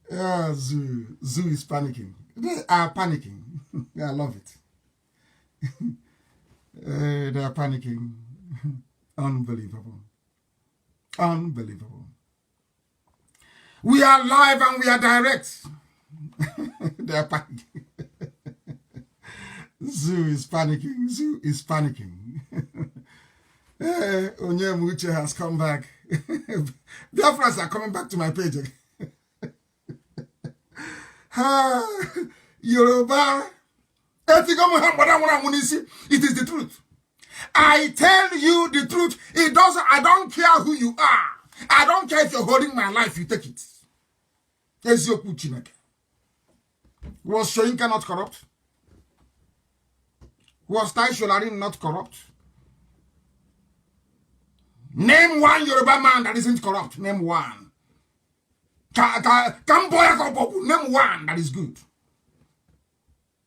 Zoo is panicking. They are panicking. I love it. They are panicking. Unbelievable. Unbelievable. We are live and we are direct. They are panicking. Zoo is panicking. Zoo is panicking. Onyemuche has come back. Biafrans are coming back to my page. Yoruba. It is the truth. I tell you the truth. I don't care who you are. I don't care if you're holding my life, you take it. Was Shoyinka not corrupt? Was Tai Solarin not corrupt? Name one Yoruba man that isn't corrupt. Name one. Name one that is good.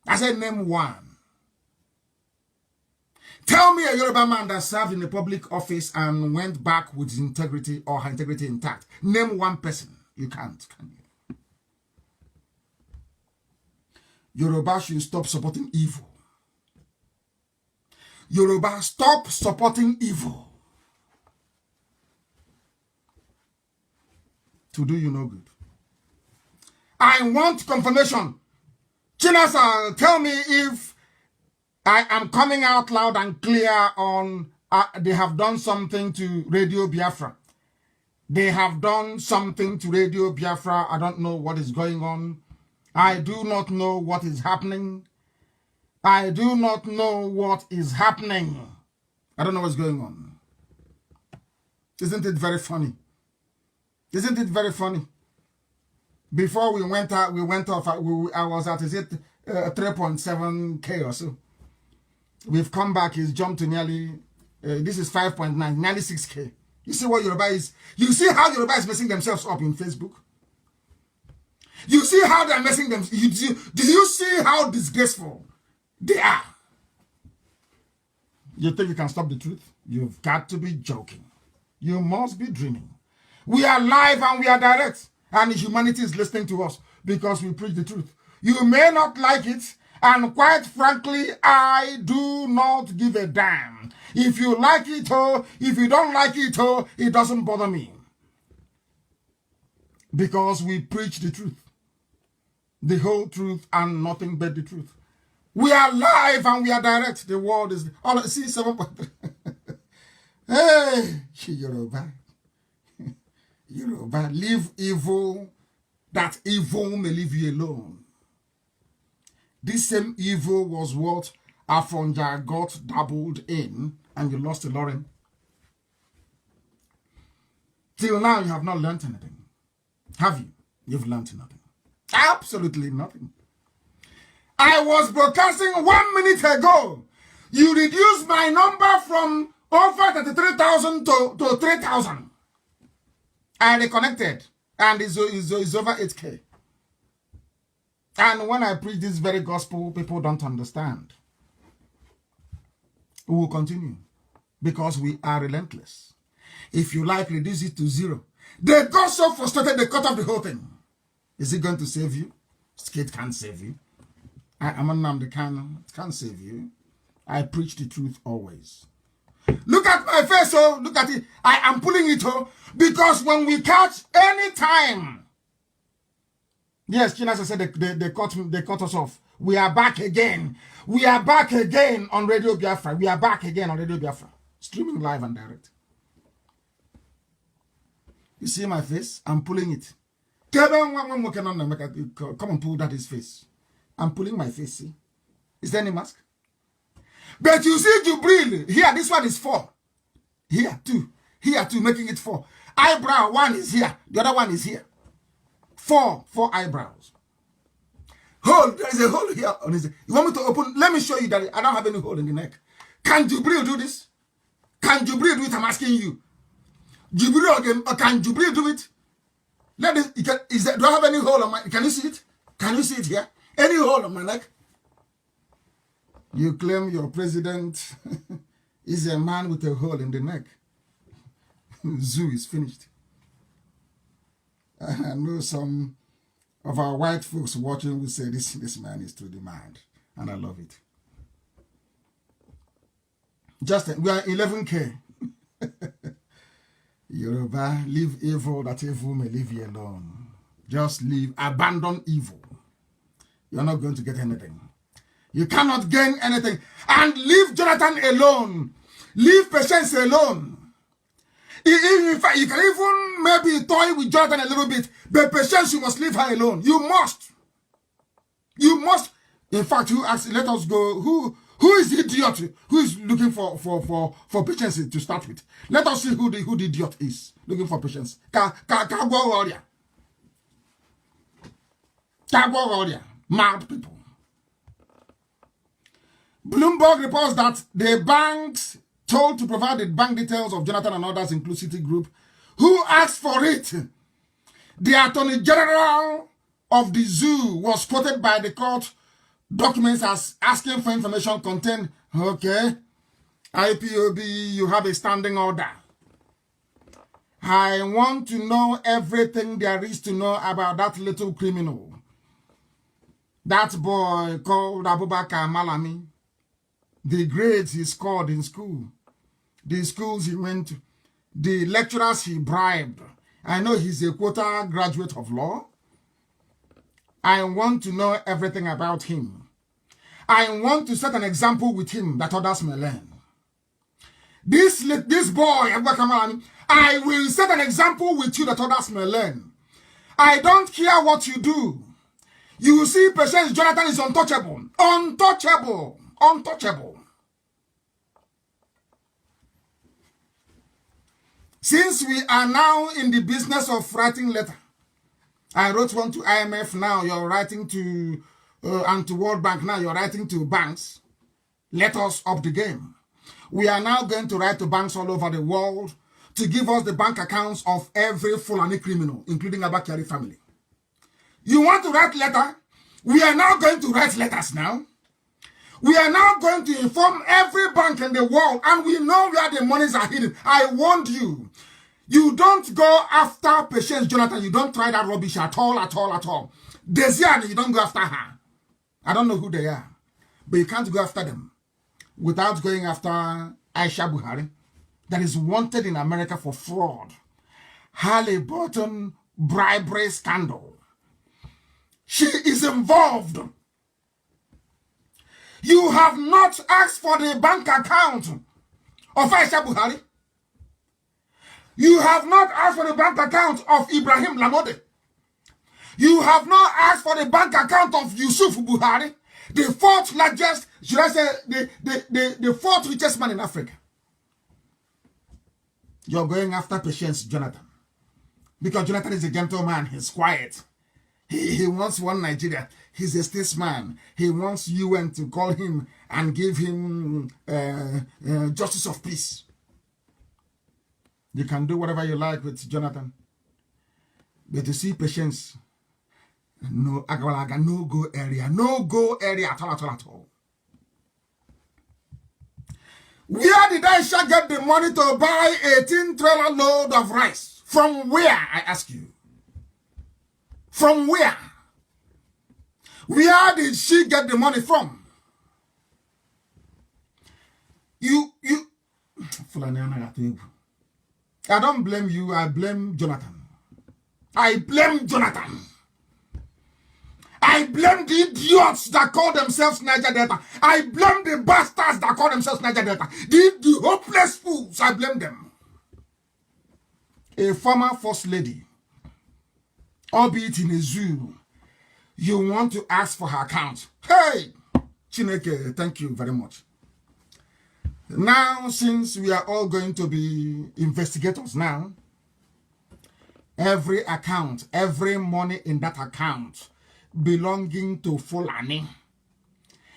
I said name one. Tell me a Yoruba man that served in a public office and went back with his integrity or her integrity intact. Name one person. You can't, can you? Yoruba should stop supporting evil. Yoruba, stop supporting evil. To do you no good. I want confirmation. Chinasa, tell me if I am coming out loud and clear on they have done something to Radio Biafra. They have done something to Radio Biafra. I don't know what is going on. I do not know what is happening. I do not know what is happening. I don't know what's going on. Isn't it very funny? Isn't it very funny? Before we went out, I was at, is it 3.7K or so? We've come back, it's jumped to nearly, this is 5.9, nearly 6K. You see what Yoruba is? You see how Yoruba is messing themselves up in Facebook? You see how they're messing them? Do you see how disgraceful they are? You think you can stop the truth? You've got to be joking. You must be dreaming. We are live and we are direct. And humanity is listening to us because we preach the truth. You may not like it. And quite frankly, I do not give a damn. If you like it or if you don't like it or it doesn't bother me. Because we preach the truth. The whole truth and nothing but the truth. We are live and we are direct. The world is... see, 7.3. Hey, Yoruba. Yoruba, leave evil, that evil may leave you alone. This same evil was what Afonja got dabbled in, and you lost to Lauren. Till now, you have not learned anything. Have you? You've learned nothing. Absolutely nothing. I was broadcasting 1 minute ago. You reduced my number from over 33,000 to 3,000. I reconnected, and it's over 8K. And when I preach this very gospel, people don't understand. We will continue, because we are relentless. If you like, reduce it to 0. They got so frustrated, they cut off the whole thing. Is it going to save you? Skate can't save you. I'm Mazi Nnamdi Kanu. It can't save you. I preach the truth always. Look at my face, oh, look at it. I am pulling it, oh, because when we catch any time. Yes, Chinasa said they cut us off. We are back again. We are back again on Radio Biafra. We are back again on Radio Biafra. Streaming live and direct. You see my face? I'm pulling it. Come and pull that his face. I'm pulling my face, see? Is there any mask? But you see Jubril, here, this one is 4. Here, 2. Here, 2, making it 4. Eyebrow, 1 is here. The other one is here. 4 eyebrows. Hole, there is a hole here on his. You want me to open? Let me show you that I don't have any hole in the neck. Can Jubril do this? Can Jubril do it? I'm asking you. Jubril again, can Jubril do it? Let it, do I have any hole on my, can you see it? Can you see it here? Any hole on my neck? You claim your president is a man with a hole in the neck. Zoo is finished. I know some of our white folks watching will say, this man is truly mad. And I love it. We are 11K. Yoruba, leave evil that evil may leave you alone. Just leave, abandon evil. You're not going to get anything. You cannot gain anything. And leave Jonathan alone. Leave Patience alone. In fact, you can even maybe toy with Jonathan a little bit, but Patience, you must leave her alone. You must. You must. In fact, let us go. Who is the idiot who is looking for Patience to start with? Let us see who the idiot is looking for Patience. Mad people. Bloomberg reports that the banks told to provide the bank details of Jonathan and others, including Citigroup, who asked for it. The Attorney General of the zoo was quoted by the court documents as asking for information contained. Okay, IPOB, you have a standing order. I want to know everything there is to know about that little criminal. That boy called Abubakar Malami. The grades he scored in school. The schools he went to. The lecturers he bribed. I know he's a quota graduate of law. I want to know everything about him. I want to set an example with him that others may learn. This boy, Abubakar Malami, I will set an example with you that others may learn. I don't care what you do. You see, Patience Jonathan is untouchable. Untouchable. Untouchable. Since we are now in the business of writing letter, I wrote one to IMF, now you're writing to, and to World Bank, now you're writing to banks. Let us up the game. We are now going to write to banks all over the world to give us the bank accounts of every Fulani criminal, including Abakari family. You want to write letter? We are now going to write letters now. We are now going to inform every bank in the world, and we know where the monies are hidden. I warned you. You don't go after Patience Jonathan. You don't try that rubbish at all, at all, at all. Desian, you don't go after her. I don't know who they are, but you can't go after them without going after Aisha Buhari, that is wanted in America for fraud. Halliburton bribery scandal. She is involved. You have not asked for the bank account of Aisha Buhari. You have not asked for the bank account of Ibrahim Lamode. You have not asked for the bank account of Yusuf Buhari, the fourth largest, should I say, the fourth richest man in Africa. You're going after Patience Jonathan. Because Jonathan is a gentleman, he's quiet. He wants one Nigeria. He's a statesman. He wants UN to call him and give him justice of peace. You can do whatever you like with Jonathan. But to see Patience, no go area. No go area at all. Where did Aisha get the money to buy 18-trailer load of rice? From where, I ask you? From where? Where did she get the money from? I don't blame you, I blame Jonathan. I blame Jonathan. I blame the idiots that call themselves Niger Delta. I blame the bastards that call themselves Niger Delta. The hopeless fools, I blame them. A former first lady, albeit in a zoo, you want to ask for her account. Hey, Chineke, thank you very much. Now, since we are all going to be investigators now, every account, every money in that account belonging to Fulani,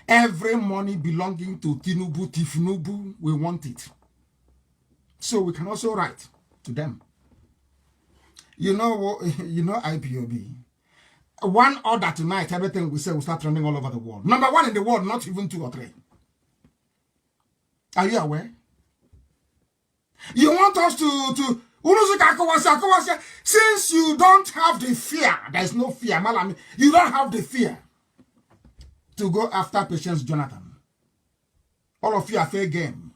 every money belonging to Tinubu, Tifnubu, we want it. So we can also write to them. You know IPOB. One order tonight, everything we say will start running all over the world. Number one in the world, not even 2 or 3. Are you aware? You want us to Since you don't have the fear, there's no fear, Malami. You don't have the fear to go after Patience Jonathan. All of you are fair game.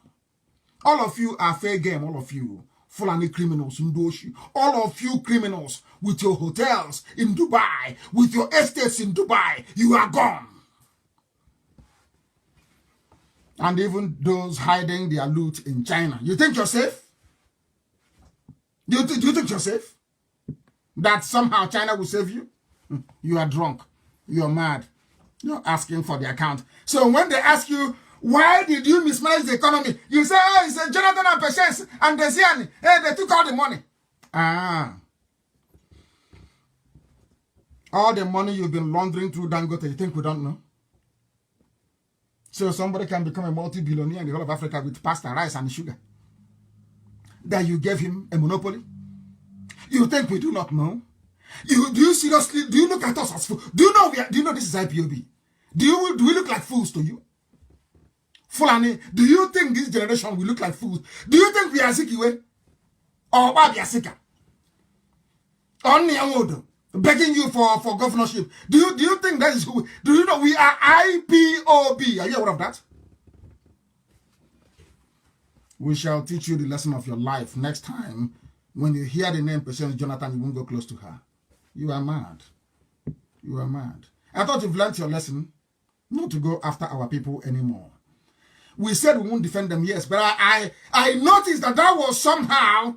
All of you are fair game. All of you. Fulani criminals, Ndoshi. All of you criminals with your hotels in Dubai, with your estates in Dubai, you are gone. And even those hiding their loot in China. You think you're safe? You think you're safe? That somehow China will save you? You are drunk. You're mad. You're asking for the account. So when they ask you, why did you mismanage the economy? You say, oh, it's Jonathan and Patience and Desiani. Hey, they took all the money. All the money you've been laundering through Dangote, you think we don't know? So somebody can become a multi-billionaire in the whole of Africa with pasta, rice, and sugar. That you gave him a monopoly? You think we do not know? Do you seriously, do you look at us as fools? Do you know this is IPOB? Do we look like fools to you? Fulani, do you think this generation will look like fools? Do you think we are Zikiwe? Or we are Sika? Only Amodo, begging you for governorship. Do you think that is who? Do you know we are IPOB? Are you aware of that? We shall teach you the lesson of your life next time. When you hear the name Patience Jonathan, you won't go close to her. You are mad. You are mad. I thought you've learned your lesson not to go after our people anymore. We said we won't defend them, yes, but I noticed that was somehow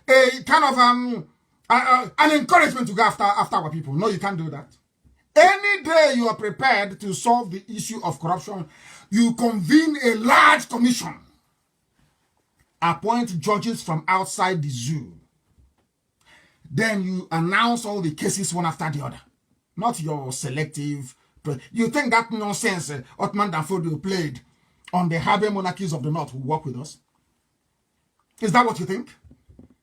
a kind of an encouragement to go after our people. No, you can't do that. Any day you are prepared to solve the issue of corruption, you convene a large commission, appoint judges from outside the zoo. Then you announce all the cases one after the other. Not your selective. You think that nonsense Otman Danfodio played on the Habe monarchies of the North will work with us? Is that what you think?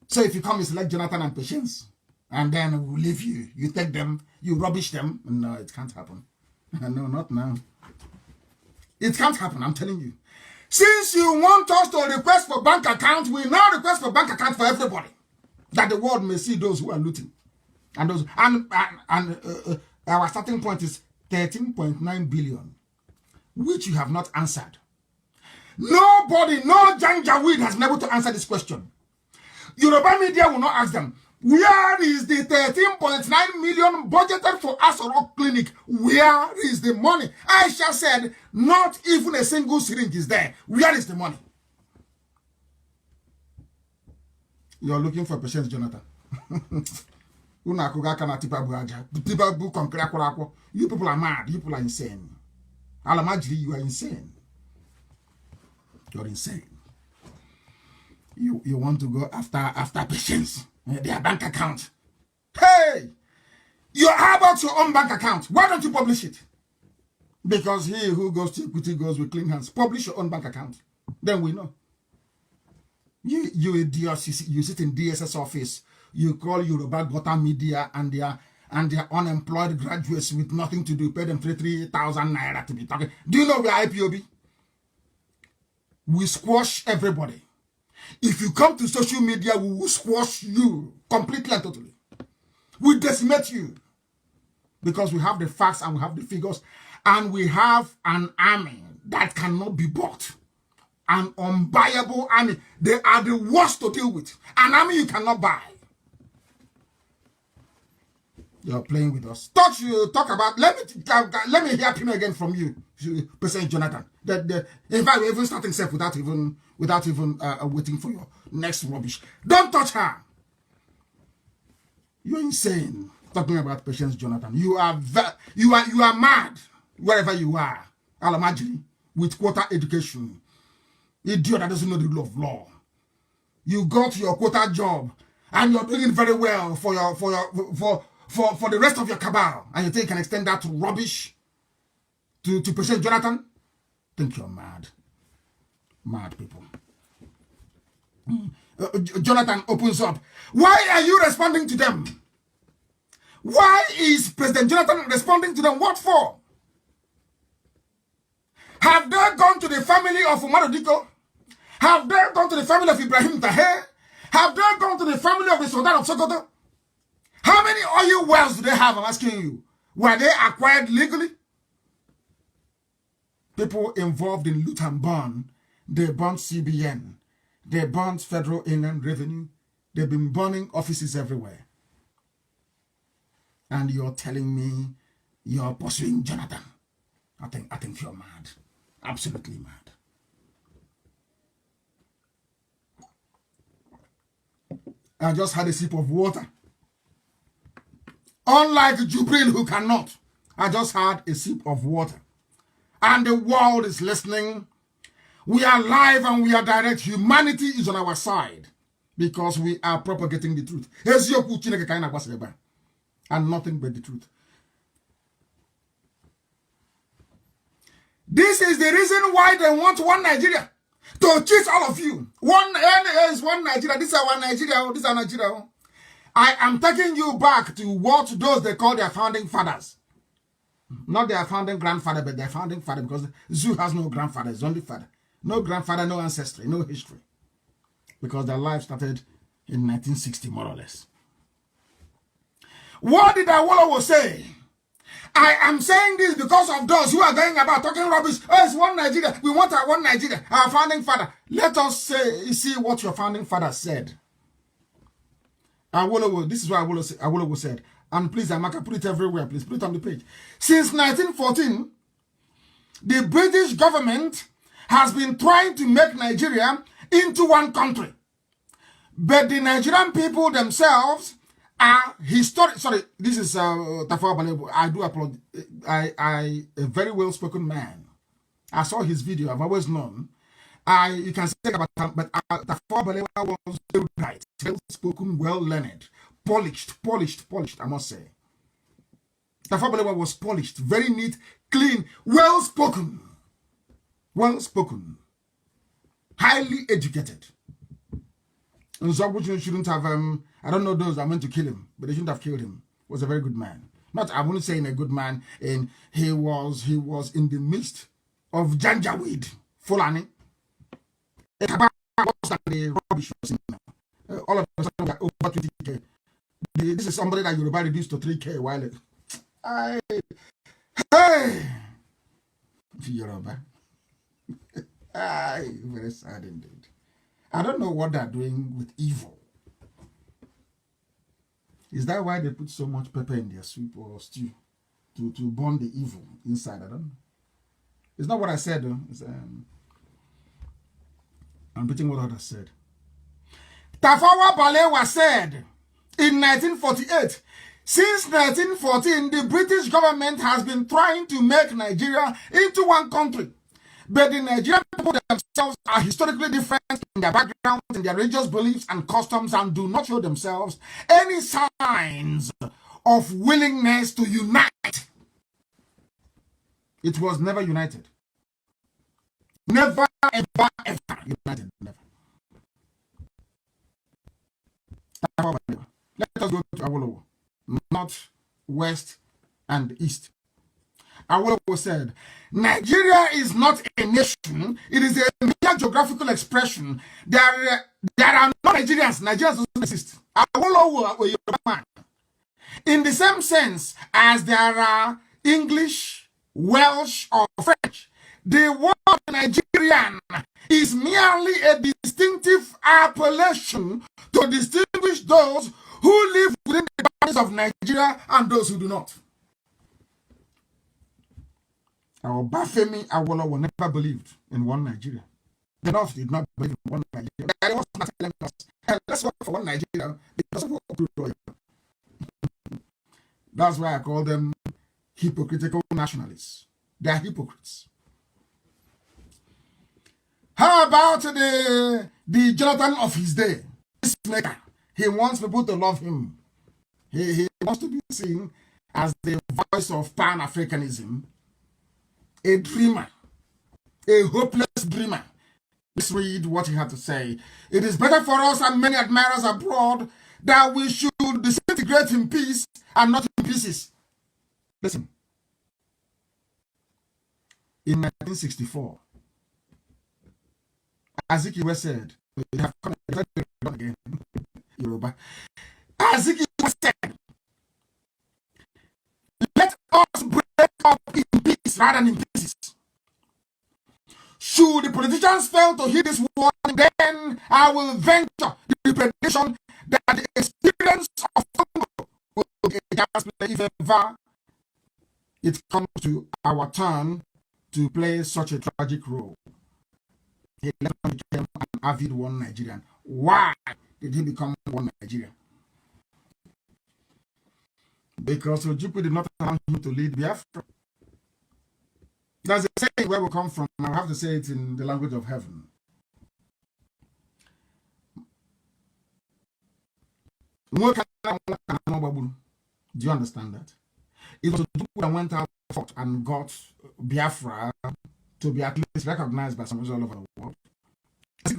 So if you come and select Jonathan and Patience, and then we'll leave you, you take them, you rubbish them. No, it can't happen. No, not now. It can't happen, I'm telling you. Since you want us to request for bank account, we now request for bank account for everybody, that the world may see those who are looting. And those our starting point is 13.9 billion, which you have not answered. Nobody, no Janjaweed has been able to answer this question. Yoruba media will not ask them, where is the 13.9 million budgeted for Asoro Clinic? Where is the money? Aisha said, not even a single syringe is there. Where is the money? You're looking for Patience Jonathan. You people are mad. You people are insane. Alamajiri, you are insane. You're insane. You want to go after Patience, their bank account. Hey! How about your own bank account? Why don't you publish it? Because he who goes to equity goes with clean hands. Publish your own bank account. Then we know. You idiots, you sit in DSS office. You call Yoruba Gota Media and their unemployed graduates with nothing to do. Pay them 3,000 naira to be talking. Do you know we are IPOB? We squash everybody. If you come to social media, we will squash you completely and totally. We decimate you. Because we have the facts and we have the figures. And we have an army that cannot be bought. An unbuyable army. They are the worst to deal with. An army you cannot buy. You're playing with us. Talk about. Let me hear him again from you, President Jonathan. In fact, we're even starting self without even waiting for your next rubbish. Don't touch her. You're insane. Talking about Patience Jonathan. You are mad wherever you are. Alamajiri with quota education. Idiot that doesn't know the rule of law. You got your quota job and you're doing very well for the rest of your cabal, and you think you can extend that to rubbish to Patience Jonathan? Think you're mad. Mad people. Jonathan opens up. Why are you responding to them? Why is President Jonathan responding to them? What for? Have they gone to the family of Umar Diko? Have they gone to the family of Ibrahim Taher? Have they gone to the family of the Sultan of Sokoto? How many oil wells do they have? I'm asking you. Were they acquired legally? People involved in loot and burn, they burnt CBN, they burnt Federal Inland Revenue, they've been burning offices everywhere. And you're telling me you're pursuing Jonathan. I think you're mad. Absolutely mad. I just had a sip of water. Unlike Jubril, who cannot, I just had a sip of water. And the world is listening. We are live and we are direct. Humanity is on our side because we are propagating the truth. And nothing but the truth. This is the reason why they want one Nigeria. To cheat all of you. One NA is one Nigeria. This is our Nigeria. This is our Nigeria. I am taking you back to what those they call their founding fathers. Not their founding grandfather, but their founding father, because Zoo has no grandfather, it's only father. No grandfather, no ancestry, no history. Because their life started in 1960, more or less. What did Awolowo say? I am saying this because of those who are going about talking rubbish. Oh, it's one Nigeria. We want our one Nigeria. Our founding father. Let us see what your founding father said. Awolowo, this is what Awolowo said. And please, Amaka, put it everywhere. Please put it on the page. Since 1914, the British government has been trying to make Nigeria into one country. But the Nigerian people themselves are historic. Sorry, this is Tafawa Balewa. I do applaud. I a very well-spoken man. I saw his video. I've always known. You can say about him, but Tafawa Balewa was very bright, well-spoken, well-learned, polished, I must say. Tafawa Balewa was polished, very neat, clean, well-spoken, highly educated. And so shouldn't have, I don't know those that meant to kill him, but they shouldn't have killed him. He was a very good man. Not, I wouldn't say in a good man, and he was in the midst of Janjaweed, Fulani. The rubbish all of a sudden we are over 20k. This is somebody that Yoruba reduced to 3k a while ago. Hey, Yoruba. Very sad indeed. I don't know what they're doing with evil. Is that why they put so much pepper in their soup or stew? To burn the evil inside? I don't know. It's not what I said though. It's, I'm repeating what others said. Tafawa Balewa said in 1948, since 1914, the British government has been trying to make Nigeria into one country. But the Nigerian people themselves are historically different in their backgrounds, in their religious beliefs and customs, and do not show themselves any signs of willingness to unite. It was never united. Never, ever, ever united. Never. Let us go to Awolowo. North, West, and East. Awolowo said, Nigeria is not a nation. It is a mere geographical expression. There are no Nigerians. Nigerians don't exist. Awolowo, a Yoruba man. In the same sense as there are English, Welsh, or French, the word Nigerian is merely a distinctive appellation to distinguish those who live within the boundaries of Nigeria and those who do not. Our Bafemi Awolowo never believed in one Nigeria. The North did not believe in one Nigeria. They was not telling us, hey, let's work for one Nigeria because of what. That's why I call them hypocritical nationalists. They are hypocrites. How about the Jonathan of his day? This maker. He wants people to love him. He wants to be seen as the voice of Pan-Africanism. A dreamer. A hopeless dreamer. Let's read what he had to say. It is better for us and many admirers abroad that we should disintegrate in peace and not in pieces. Listen. In 1964, Azikiwe said, we have come to again, Yoruba. As it was said, let us break up in peace rather than in pieces. Should the politicians fail to heed this warning, then I will venture the prediction that the experience of Congo will be a gas play if ever it comes to our turn to play such a tragic role. He became an avid one Nigerian. Why did he become one Nigerian? Because Ojukwu did not allow him to lead Biafra. There's a saying where we come from, and I have to say it in the language of heaven. Do you understand that? It was Ojukwu that went out and got Biafra to be at least recognized by some all over the world. Zik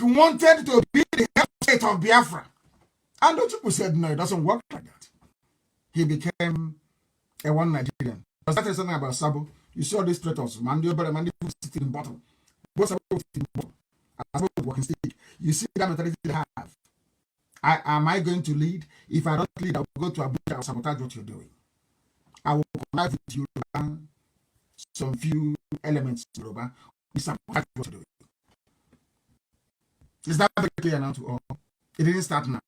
wanted to be the head state of Biafra. And the people said, no, it doesn't work like that. He became a one Nigerian. Was that something about Sabo? You saw these traitors, Mandio Bere, Mandio sitting in the bottom. Both Sabo sitting in the bottom. As walking stick. You see that mentality they have. Am I going to lead? If I don't lead, I will go to Abuja and sabotage what you're doing. I will connive with you some few elements in Yoruba. We sabotage what you're doing. Is that very clear now to all? It didn't start now.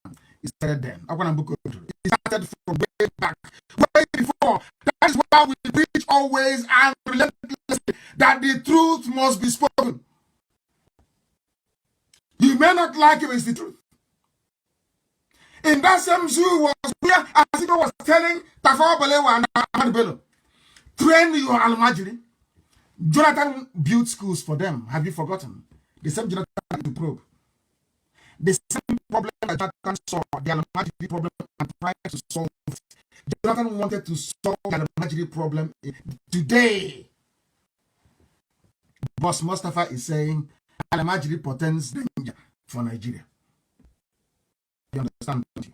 It started then. It started from way back, way before. That is why we preach always and relentlessly that the truth must be spoken. You may not like it, but it's the truth. In that same zoo was where Asiko was telling Tafawa Balewa and Ahmad Bello, train your Almajiri. Jonathan built schools for them. Have you forgotten? The same Jonathan to probe. The same problem that Jonathan saw, the Almajiri problem, and tried to solve it. Jonathan wanted to solve the Almajiri problem today. Boss Mustafa is saying Almajiri portends danger for Nigeria. You understand, don't you?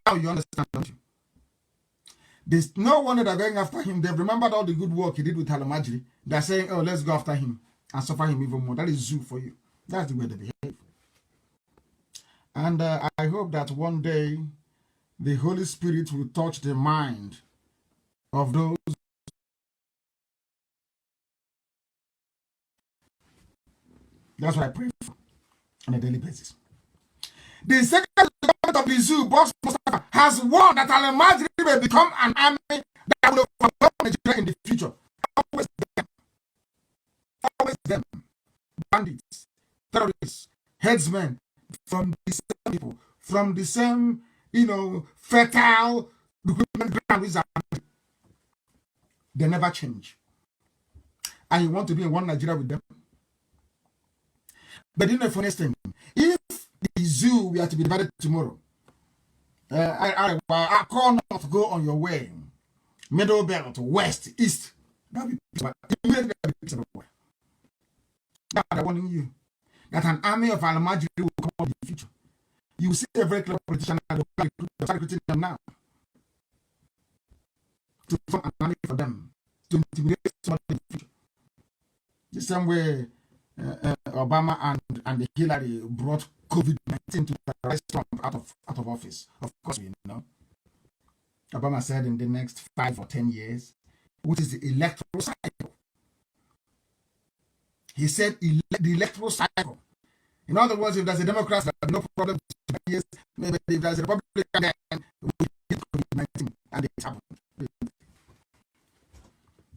Now you understand, don't you? There's no wonder they're going after him. They've remembered all the good work he did with Almajiri. They're saying, oh, let's go after him and suffer him even more. That is zoo for you. That's the way they behave. And I hope that one day the Holy Spirit will touch the mind of those. That's what I pray for on a daily basis. The second government of the zoo, Boss Mustafa, has warned that Almajiri will become an army that will overwhelm Nigeria in the future. Always them. Always them. Bandits, terrorists, headsmen, from the same people, from the same, fertile recruitment ground. They never change. And you want to be in one Nigeria with them? But you know, for next thing, if the zoo we are to be divided tomorrow, I call not go on your way, middle belt, west, east. That'll be immediately everywhere. Now I'm warning you that an army of Almajiri will come up in the future. You will see every club politician that will start recruiting them now to form an army for them to intimidate somebody in the future. The same way Obama and the Hillary brought COVID-19 to rise Trump out of office. Of course, we know. Obama said in the next 5 or 10 years, which is the electoral cycle. He said the electoral cycle. In other words, if there's a Democrat, there's no problem. Years, maybe if there's a Republican, then we get COVID-19, and it happened.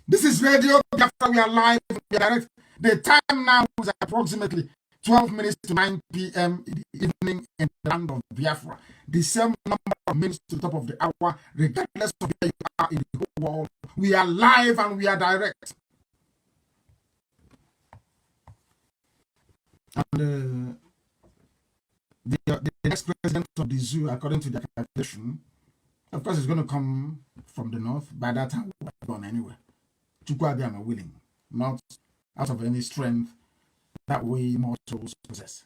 This is Radio Biafra. We are live. We are direct. The time now is approximately 12 minutes to 9 p.m. in the evening in the land of Biafra. The same number of minutes to the top of the hour, regardless of where you are in the whole world. We are live and we are direct. And the next president of the zoo, according to the calculation, of course, is going to come from the north. By that time, we're gone anyway. Chukwuabiam are willing, not out of any strength that we mortals possess.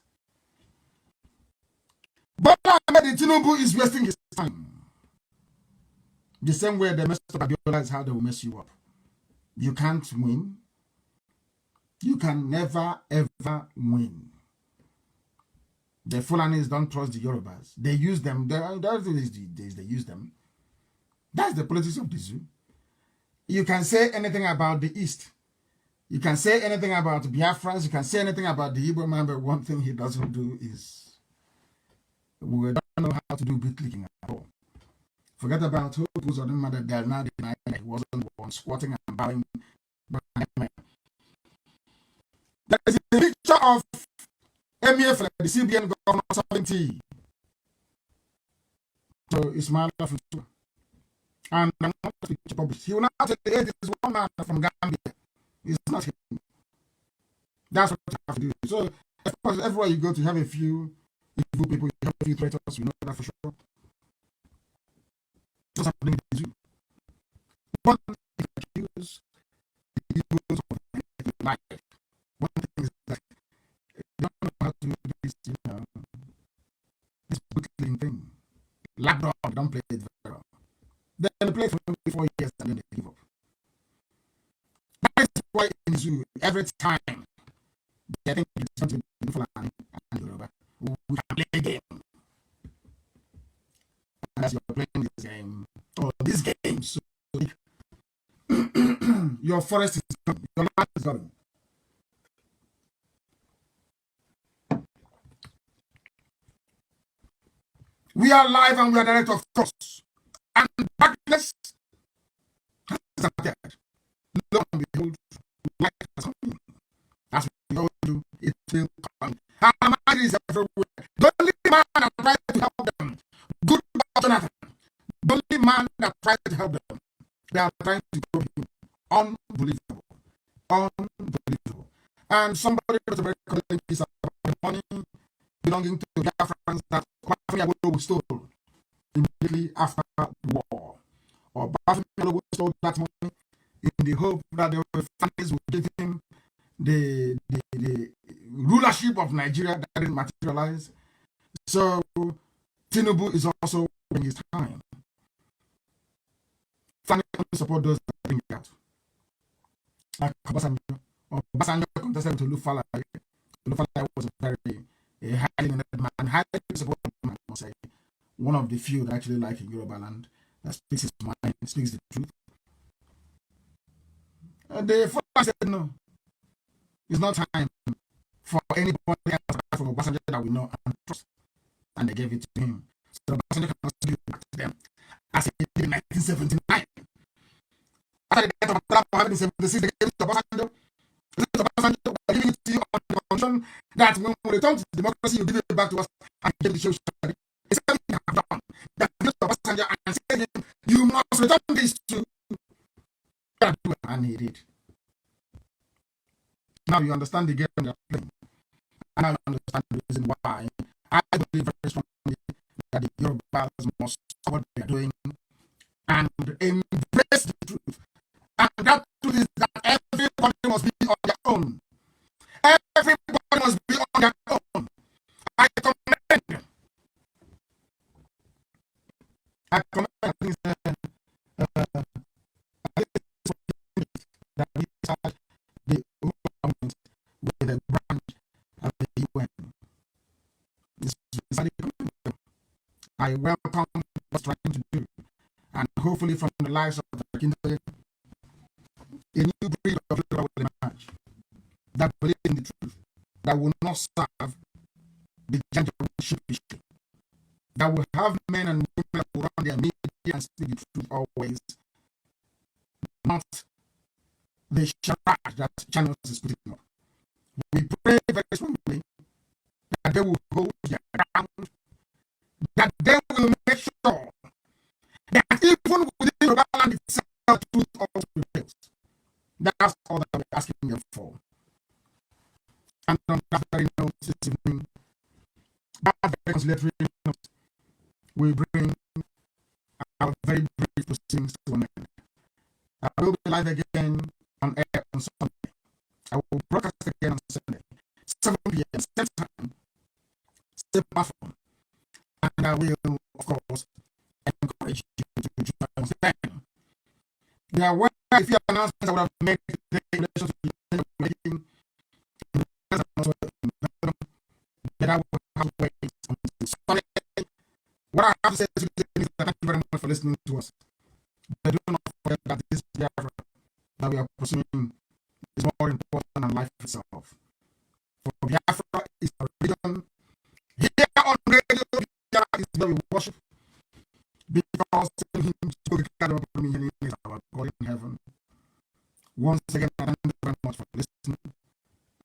But Tinubu is wasting his time. The same way they messed up Abiola is how they will mess you up. You can't win. You can never, ever win. The Fulanis don't trust the Yorubas. They use them. They use them. That's the politics of the zoo. You can say anything about the East. You can say anything about Biafrans. You can say anything about the Igbo man, but one thing he doesn't do is we don't know how to do beat clicking at all. Forget about who was on the matter. They're now denying that he wasn't the one squatting and bowing. There is a picture of MEF, the CBN governor, 70. So Ismail Futu. And I'm not published. He will not say it is one man from Gambia. It's not him. That's what you have to do. So, of course, everywhere you go to have a few evil people, you have a few traitors, we know that for sure. Just happening to you. One thing you use the evils of life. One thing is that you don't know how to do this, this bootling thing. Labrador, don't play it very well. Then they play for 4 years and then they give up. That is why in zoo, every time they think it's something beautiful and Yoruba, we can play a game. And as you're playing this game, or this game, so your forest is coming, your land is coming. We are live and we are direct, of course. And darkness has appeared. Lo and behold, light has come. As we all do, it will come. And man is everywhere. The only man that tried to help them, good Jonathan, the only man that tried to help them, they are trying to grow him. Unbelievable. Unbelievable. And somebody was a very calling piece of money belonging to the Biafrans that Bafemi stole immediately after the war. Or Bafemi stole that money in the hope that the families would give him the rulership of Nigeria that didn't materialize. So Tinubu is also in his time. Family support those that bring it out. Like Obasanjo contested to Lufala. Lufala was a very highly man, highly supported man, I must say. One of the few that actually like in Yoruba land, that speaks his mind, speaks the truth. The father said no. It's not time for anybody else from Obasanjo that we know and trust. And they gave it to him. So Obasanjo cannot give it back to them as he did in 1979. After the death of Trump in 1976, they gave it to Obasanjo. Obasanjo will give it to you on the condition that when we return to democracy, you give it back to us and give it to you. It's something you have done. That gives to Obasanjo and said him, you must return this to. And he did. Now you understand the game they're playing. And now you understand the reason why I believe very strongly that the Yorubas must stop what they're doing and embrace the truth. And that truth is that everybody must be on their own. Everybody must be on their own. I commend. I think that we start the government with a branch of the UN. This is I welcome what's trying to do, and hopefully from the lives of the Kindle, a new breed of people will emerge that believe in the truth, that will not serve the gender sheepishly, that will have men and women that will run their media and speak the truth always, not the charade that channels is putting up. We pray very strongly that they will hold their ground, that they will make sure that even within the land itself, the truth also prevails. That's all that we're asking them for. And on that very note, this evening, that very conciliatory note, we bring our very brief proceedings to an end. I will be live again on air on Sunday. I will broadcast again on Sunday, 7 p.m. same time, same platform. And I will, of course, encourage you to join us then. There are a few announcements I would have made today in relation to the making that I will have to wait until Sunday. What I have to say to you is that thank you very much for listening to us. But do not forget that this Biafra that we are pursuing is more important than life itself. For Biafra is a religion. Here on radio, Biafra is where we worship. Because him to is our God in heaven. Once again, I thank you very much for listening.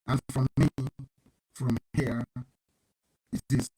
And from me, from here, it is